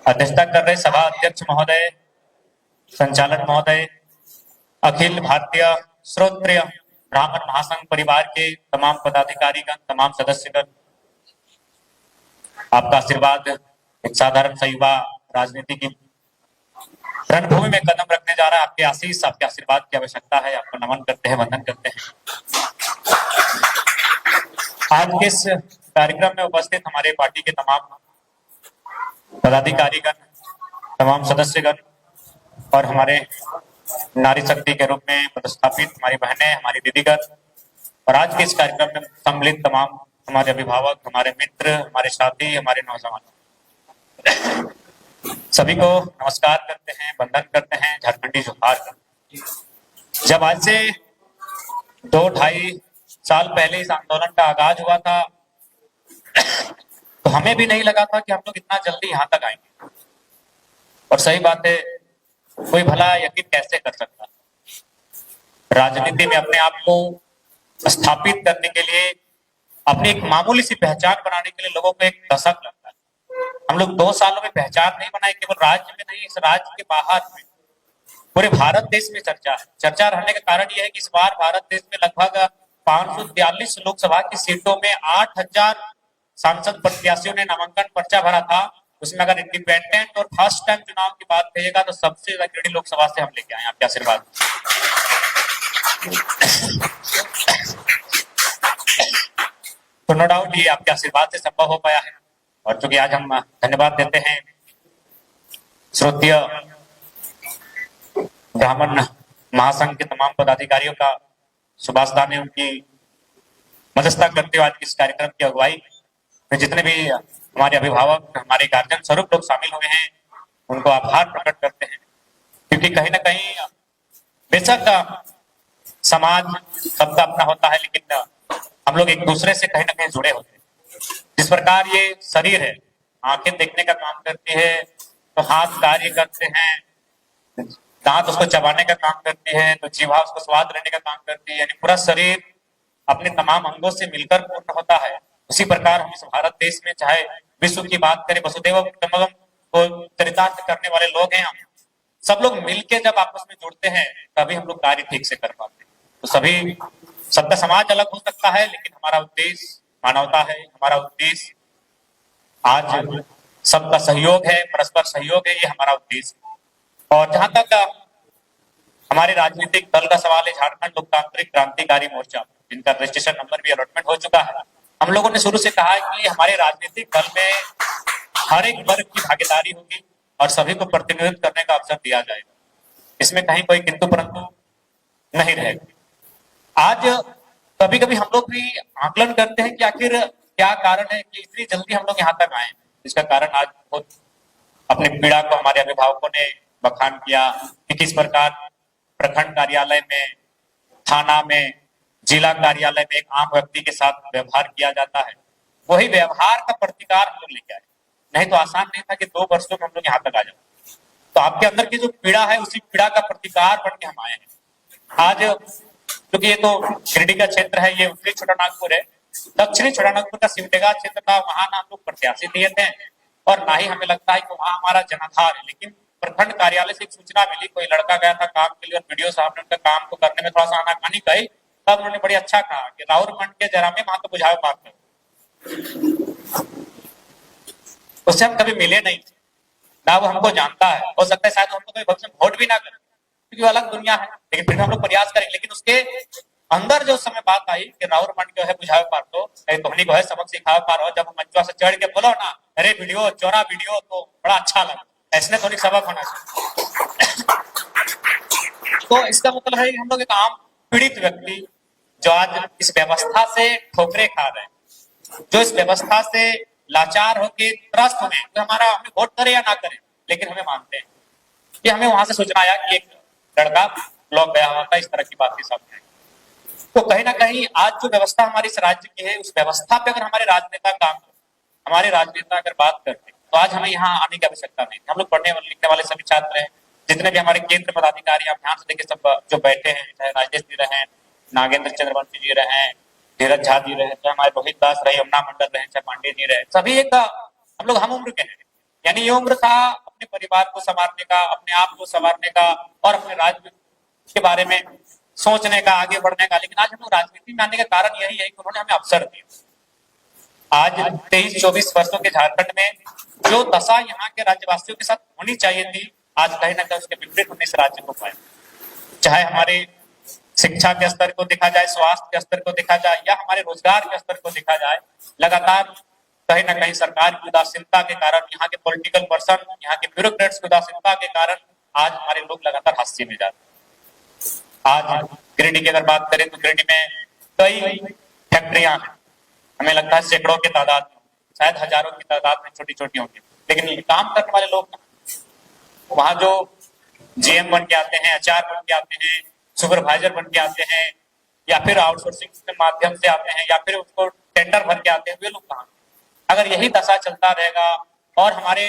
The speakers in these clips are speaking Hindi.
अध्यक्षता कर रहे सभा अध्यक्ष महोदय, संचालक महोदय, अखिल भारतीय श्रोत्रिय ब्राह्मण महासंघ परिवार के तमाम पदाधिकारीगण, तमाम सदस्यगण, आपका आशीर्वाद एक साधारण सा युवा राजनीति की रणभूमि में कदम रखने जा रहा है। आपके आशीष, आपके आशीर्वाद की आवश्यकता है। आपको नमन करते हैं, वंदन करते हैं। आज के इस कार्यक्रम में उपस्थित हमारे पार्टी के तमाम पदाधिकारीगण, तमाम सदस्यगण और हमारे नारी शक्ति के रूप में पदस्थापित हमारी बहनें, हमारी दीदीगण और आज के इस कार्यक्रम में सम्मिलित तमाम हमारे अभिभावक, हमारे मित्र, हमारे साथी, हमारे नौजवान, सभी को नमस्कार करते हैं, वंदन करते हैं, झारखंडी जोहार करते हैं। जब आज से 2-2.5 साल पहले इस आंदोलन का आगाज हुआ था तो हमें भी नहीं लगा था कि हम लोग इतना जल्दी यहाँ तक आएंगे। और सही बात है, कोई भला यकीन कैसे कर सकता। राजनीति में अपने आप को स्थापित करने के लिए, अपनी एक मामूली सी पहचान बनाने के लिए लोगों को एक दशक लगता है। हम लोग 2 सालों में पहचान नहीं बनाए, केवल राज्य में नहीं, इस राज्य के बाहर में पूरे भारत देश में चर्चा है। चर्चा रहने का कारण यह है कि इस बार भारत देश में लगभग 542 लोकसभा की सीटों में 8000 सांसद प्रत्याशियों ने नामांकन पर्चा भरा था। उसमें अगर इंडिपेंडेंट और फर्स्ट टाइम चुनाव की बात कहिएगा तो सबसे ज्यादा लोकसभा से हम लेके आए। आपके आशीर्वाद तो नो डाउट ये आपके आशीर्वाद से संभव हो पाया है। और चूंकि आज हम धन्यवाद देते हैं श्रोत्रिय ब्राह्मण महासंघ के तमाम पदाधिकारियों का, सुभाष दा ने उनकी मध्यस्थता करते हुए आज इस कार्यक्रम की अगुवाई में जितने भी हमारे अभिभावक, हमारे गार्जियन स्वरूप लोग शामिल हुए हैं, उनको आभार प्रकट करते हैं। क्योंकि कहीं ना कहीं बेशक समाज सबका अपना होता है, लेकिन हम लोग एक दूसरे से कहीं ना कहीं जुड़े होते हैं। जिस प्रकार ये शरीर है, आंखें देखने का काम करती है तो हाथ कार्य करते हैं, दांत उसको चबाने का काम करती है, तो जीवा उसको स्वाद लेने का काम करती है, यानी पूरा शरीर अपने तमाम अंगों से मिलकर पूर्ण होता है। उसी प्रकार हम इस भारत देश में चाहे विश्व की बात करें, वसुधैव कुटुंबकम को चरितार्थ करने वाले लोग हैं। हम सब लोग मिलके जब आपस में जुड़ते हैं तभी हम लोग कार्य ठीक से कर पाते हैं। तो सबका समाज अलग हो सकता है, लेकिन हमारा उद्देश्य मानवता है। हमारा उद्देश्य आज सबका सहयोग है, परस्पर सहयोग है, ये हमारा उद्देश्य। और जहां तक हमारे राजनीतिक दल का सवाल है, झारखंड लोकतांत्रिक क्रांतिकारी मोर्चा, जिनका रजिस्ट्रेशन नंबर भी अलॉटमेंट हो चुका है, हम लोगों ने शुरू से कहा है कि हमारे राजनीतिक दल में हर एक वर्ग की भागीदारी होगी और सभी को प्रतिनिधित्व करने का अवसर दिया जाएगा। इसमें कहीं कोई किंतु परंतु नहीं रहेगा। आज कभी कभी हम लोग भी आकलन करते हैं कि आखिर क्या कारण है कि इतनी जल्दी हम लोग यहाँ तक आए। इसका कारण आज बहुत अपनी पीड़ा को हमारे अभिभावकों ने बखान किया कि किस प्रकार प्रखंड कार्यालय में, थाना में, जिला कार्यालय में एक आम व्यक्ति के साथ व्यवहार किया जाता है। वही व्यवहार का प्रतिकार हम लोग लेके आए। नहीं तो आसान नहीं था कि 2 वर्षों में हम लोग यहाँ तक आ जाए। तो आपके अंदर की जो पीड़ा है, उसी पीड़ा का प्रतिकार बन के हम आए हैं। आज क्योंकि ये तो गिरिडीह का क्षेत्र है, ये उत्तरी छोटानागपुर है, दक्षिणी छोटानागपुर का सिमडेगा क्षेत्र था, वहां ना हम लोग प्रत्याशी दिए थे और ना ही हमें लगता है कि वहां हमारा जनाधार है। लेकिन प्रखंड कार्यालय से एक सूचना मिली, कोई लड़का गया था काम के लिए और वीडियो साहब ने उनका काम को करने में थोड़ा सा आनाकानी कही, तब उन्होंने बड़ी अच्छा कहा कि राउर मंड के जरा में वहां तो बुझावे बात कर। उससे हम कभी मिले नहीं ना, वो हमको जानता है। हो सकता है शायद हमको कभी भविष्य में वोट भी ना करे, क्योंकि वो अलग दुनिया है, लेकिन फिर हम लोग प्रयास करेंगे। लेकिन उसके अंदर जो समय बात आई कि राउर मंड के है बुझावे पार तो तोहनी को है सबक सिखावे पार हो, जब मंचवा से चढ़ के बोलो ना अरे वीडियो चोरा वीडियो, तो बड़ा अच्छा लगा। ऐसे थोड़ी सबक होना चाहिए। तो इसका मतलब है कि हम लोग एक आम पीड़ित व्यक्ति जो आज इस व्यवस्था से ठोकरे खा रहे हैं, जो इस व्यवस्था से लाचार होके त्रस्त हुए, तो हमारा हमें वोट करे या ना करे, लेकिन हमें मानते हैं कि हमें वहां से सूचना आया कि एक लड़का ब्लॉक गया हुआ था, इस तरह की बातें सामने आई। तो कहीं ना कहीं आज जो व्यवस्था हमारी इस राज्य की है, उस व्यवस्था पे अगर हमारे राजनेता काम करते, हमारे राजनेता अगर बात करते, तो आज हमें यहाँ आने की आवश्यकता नहीं। हम लोग पढ़ने लिखने वाले सभी छात्र हैं, जितने भी हमारे केंद्र पदाधिकारी, आप ध्यान से देखिए सब जो बैठे हैं, चाहे राजेश जी रहे, नागेंद्र चंद्रवंशी जी रहे, धीरज झा जी रहे, चाहे हमारे रोहित दास रहे, यमुना मंडल रहे, चाहे पांडे जी रहे, सभी एक हम लोग हम उम्र के हैं। यानी ये उम्र था अपने परिवार को संवारने का, अपने आप को संवारने का और अपने राज्य के बारे में सोचने का, आगे बढ़ने का। लेकिन आज हम लोग राजनीति में आने का कारण यही है कि उन्होंने हमें अवसर दिया। आज 23-24 वर्षों के झारखंड में जो दशा यहाँ के राज्यवासियों के साथ होनी चाहिए थी, आज कहीं ना कहीं उसके विपरीत हमने इस राज्य को पाया। चाहे हमारे शिक्षा के स्तर को देखा जाए, स्वास्थ्य के स्तर को देखा जाए या हमारे रोजगार के स्तर को देखा जाए, लगातार कहीं ना कहीं सरकार की उदासीनता के कारण, यहाँ के पॉलिटिकल पर्सन, यहाँ के ब्यूरोक्रेट्स की उदासीनता के कारण आज हमारे लोग लगातार हाशिए में जाते हैं। आज गिरिडीह की अगर बात करें तो गिरिडीह में कई फैक्ट्रियां हैं, हमें लगता है सैकड़ों की तादाद में, शायद हजारों की तादाद में छोटी छोटी होंगी, लेकिन ये काम करने वाले लोग वहां जो जीएम बन के आते हैं, एचआर बन के आते हैं, सुपरवाइजर बन के आते हैं, या फिर आउटसोर्सिंग के माध्यम से आते हैं, या फिर उसको टेंडर भर के आते हैं, वे लोग कहाँ? अगर यही दशा चलता रहेगा और हमारे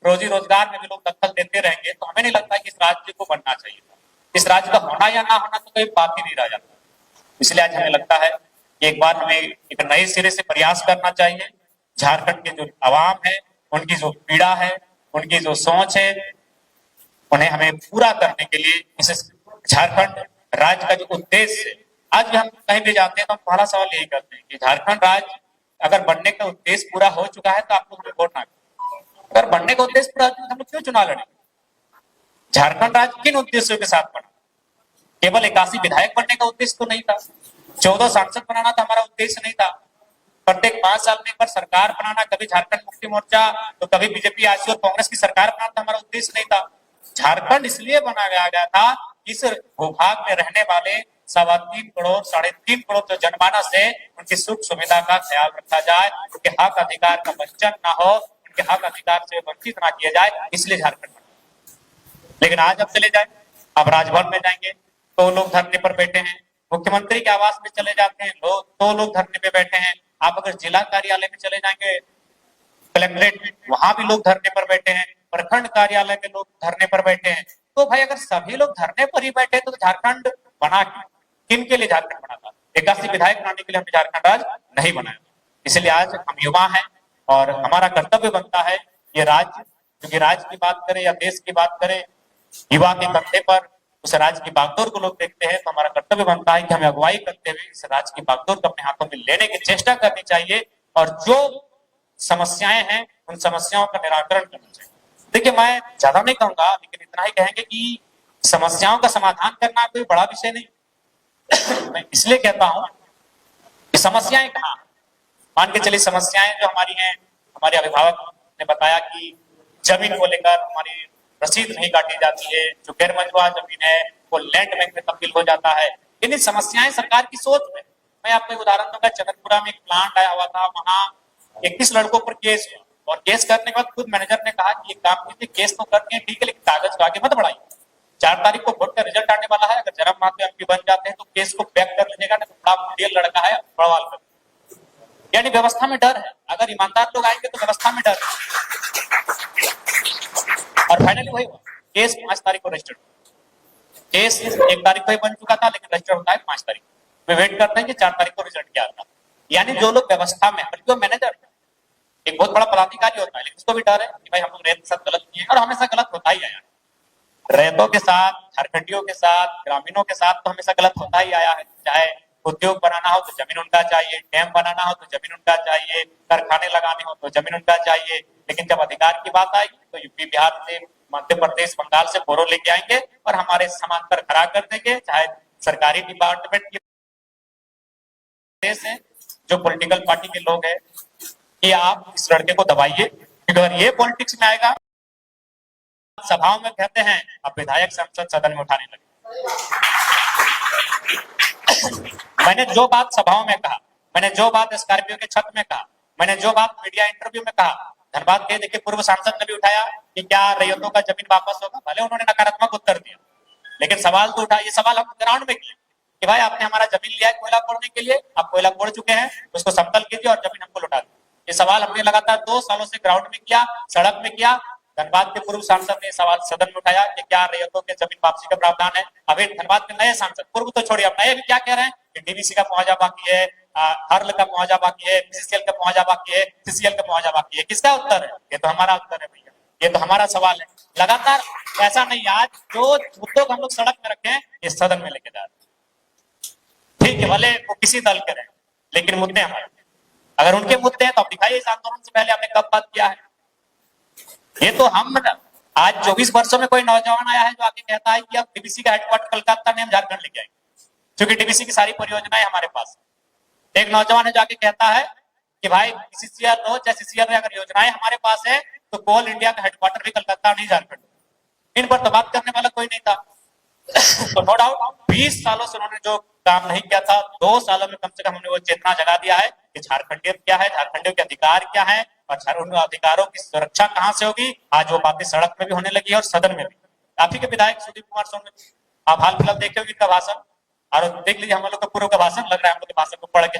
रोजी रोजगार में भी लोग दखल देते रहेंगे तो हमें नहीं लगता कि इस राज्य को बनना चाहिए था। इस राज्य का होना या ना होना तो कोई बात ही नहीं रह जाता। इसलिए आज हमें लगता है कि एक बार हमें एक नए सिरे से प्रयास करना चाहिए। झारखंड के जो आवाम है, उनकी जो पीड़ा है, उनकी जो सोच है, उन्हें हमें पूरा करने के लिए इस झारखंड राज्य का जो उद्देश्य है, आज भी हम कहीं भी जाते हैं तो हम पहला सवाल यही करते हैं कि झारखंड राज्य अगर बनने का उद्देश्य पूरा हो चुका है तो आपको हमें वोट ना करें। अगर बनने का उद्देश्य पूरा हो चुका है तो हम लोग क्यों चुनाव लड़ेंगे? झारखंड राज्य किन उद्देश्यों के साथ बना? केवल 81 विधायक बनने का उद्देश्य तो नहीं था, 14 सांसद बनाना तो हमारा उद्देश्य नहीं था, प्रत्येक 5 साल में एक बार सरकार बनाना, कभी झारखंड मुक्ति मोर्चा तो कभी बीजेपी आरजेडी और कांग्रेस की सरकार बनाना तो हमारा उद्देश्य नहीं था। झारखंड इसलिए बनाया गया था इस भूभाग में रहने वाले 3.25 करोड़ 3.5 करोड़ जो जनमानस है, उनकी सुख सुविधा का ख्याल रखा जाए, उनके हक अधिकार का वंचन ना हो, उनके हक अधिकार से वंचित ना किया जाए, इसलिए झारखंड बना। लेकिन आज अब चले जाए, अब राजभवन में जाएंगे तो लोग धरने पर बैठे हैं, मुख्यमंत्री के आवास में चले जाते हैं लोग तो लोग धरने पे बैठे हैं, आप अगर जिला कार्यालय में चले जाएंगे, कलेक्ट्रेट, वहां भी लोग धरने पर बैठे हैं, प्रखंड कार्यालय में लोग धरने पर बैठे हैं। तो भाई अगर सभी लोग धरने पर ही बैठे तो झारखंड बना किन के लिए झारखंड बना था? 81 विधायक बनाने के लिए हमने झारखंड राज्य नहीं बनाया। इसलिए आज हम युवा हैं और हमारा कर्तव्य बनता है ये राज्य, क्योंकि राज्य की बात करें या देश की बात करें, युवा के कंधे पर उस राज्य की बागडोर को लोग देखते हैं, तो हमारा कर्तव्य बनता है कि हमें अगुवाई करते हुए इस राज्य की बागडोर को अपने हाथों में लेने की चेष्टा करनी चाहिए और जो समस्याएं हैं उन समस्याओं का निराकरण करना चाहिए। देखिए, मैं ज्यादा नहीं कहूंगा, लेकिन इतना ही कहेंगे कि समस्याओं का समाधान करना कोई बड़ा विषय नहीं। मैं इसलिए कहता हूं कि समस्याएं कहाँ, मान के चलिए समस्याएं जो हमारी हैं, हमारे अभिभावक ने बताया कि जमीन को लेकर हमारी रसीद नहीं काटी जाती है, जो गैर मंजूर जमीन है वो लैंड बैंक में तब्दील हो जाता है। इन समस्याएं सरकार की सोच में। मैं आपको एक उदाहरण दूंगा, चंद्रपुरा में एक प्लांट आया हुआ था, वहां 21 लड़कों पर केस हुआ और केस करने के बाद खुद मैनेजर ने कहा कि ये काम कीजिए, केस तो करते हैं ठीक है, लेकिन कागज को आगे मत बढ़ाइए। 4 तारीख को वोट का रिजल्ट आने वाला है, अगर जन्म मात्र एमपी बन जाते हैं तो केस को बैक कर लीजिएगा, नहीं तो बड़ा डेल लड़का है बड़वाल कर। यानी व्यवस्था में डर है, अगर ईमानदार लोग आएंगे तो व्यवस्था में डर है। और फाइनली वही हुआ, केस 5 तारीख को रजिस्टर्ड, केस 1 तारीख को ही बन चुका था लेकिन रजिस्टर होता है 5 तारीख। वे वेट करते हैं कि 4 तारीख को रिजल्ट क्या आता है। यानी जो लोग व्यवस्था में, जो मैनेजर एक बहुत बड़ा पदाधिकारी होता है, लेकिन उसको भी डर है कि भाई हम लोग रैत के साथ गलत किए, और हमेशा गलत होता ही आया है। रैतों के साथ, झारखंडियों के साथ, ग्रामीणों के साथ तो हमेशा गलत होता ही आया है। चाहे उद्योग बनाना हो तो जमीन उनका चाहिए, डैम बनाना हो तो जमीन उनका चाहिए, कारखाने लगाने हो तो जमीन उनका चाहिए, लेकिन जब अधिकार की बात आएगी तो यूपी बिहार से, मध्य प्रदेश, बंगाल से बोरो लेके आएंगे और हमारे समान पर खड़ा कर देंगे। चाहे सरकारी डिपार्टमेंट की है, जो पॉलिटिकल पार्टी के लोग हैं, कि आप इस लड़के को दबाइए, अगर ये पॉलिटिक्स में आएगा, सभाओं में कहते हैं अब विधायक संसद सदन में उठाने लगे। मैंने जो बात सभाओं में कहा, मैंने जो बात स्कॉर्पियो के छत में कहा, मैंने जो बात मीडिया इंटरव्यू में कहा, धनबाद के देखिए पूर्व सांसद ने भी उठाया कि क्या रैयतों का जमीन वापस होगा, भले उन्होंने नकारात्मक उत्तर दिया, लेकिन सवाल तो उठा। ये सवाल हम ग्राउंड में किए कि भाई आपने हमारा जमीन लिया है कोयला कोड़ने के लिए, आप कोयला कोड़ चुके हैं, उसको समतल कीजिए और जमीन हमको लौटा दीजिए। ये सवाल हमने लगातार 2 सालों से ग्राउंड में किया, सड़क में किया। धनबाद के पूर्व सांसद ने सवाल सदन में उठाया कि क्या रैयतों के जमीन वापसी का प्रावधान है। अभी धनबाद के नए सांसद, पूर्व तो छोड़िए, अब नए भी क्या कह रहे हैं कि डीवीसी का मुआवजा बाकी है, हर्ल का मुआवजा बाकी है, बीसीसीएल का मुआवजा बाकी है, सीसीएल का मुआवजा बाकी है। किसका उत्तर है? ये तो हमारा उत्तर है भैया। ये तो हमारा सवाल है। लगातार ऐसा नहीं, आज जो मुद्दों को हम लोग सड़क में रखे हैं, इस सदन में लेके जा रहे हैं। ठीक है, भले वो किसी दल के रहे, लेकिन मुद्दे हमारे। अगर उनके मुद्दे हैं तो आप दिखाइए इस आंदोलन से पहले आपने कब बात किया है। ये तो हम आज 24 वर्षों में कोई नौजवान आया है जो आके कहता है कि अब डीबीसी का हेडक्वार्टर कलकत्ता में हम झारखंड लेके आएंगे, क्योंकि डीबीसी की सारी परियोजनाएं हमारे पास। एक नौजवान है जो आके कहता है कि भाई सीसीआर लो, चाहे सीसीआर में अगर योजनाएं हमारे पास है तो कोल इंडिया का हेडक्वार्टर भी कलकत्ता नहीं झारखंड। इन पर तो बात करने वाला कोई नहीं था। तो नो डाउट 20 सालों से उन्होंने जो काम नहीं किया था, 2 सालों में कम से कम हमने वो चेतना जगा दिया है कि झारखंडियत क्या है, झारखंडियों के अधिकार क्या है और उन अधिकारों की सुरक्षा कहां से होगी। आज वो बातें सड़क में भी होने लगी है और सदन में भी। आप ही के विधायक सुदीप कुमार सोन, आप हाल फिलहाल देखे होंगे इनका भाषण, और देख लीजिए हम लोग का पूर्व का भाषण, लग रहा है हम लोग के भाषण को पढ़ के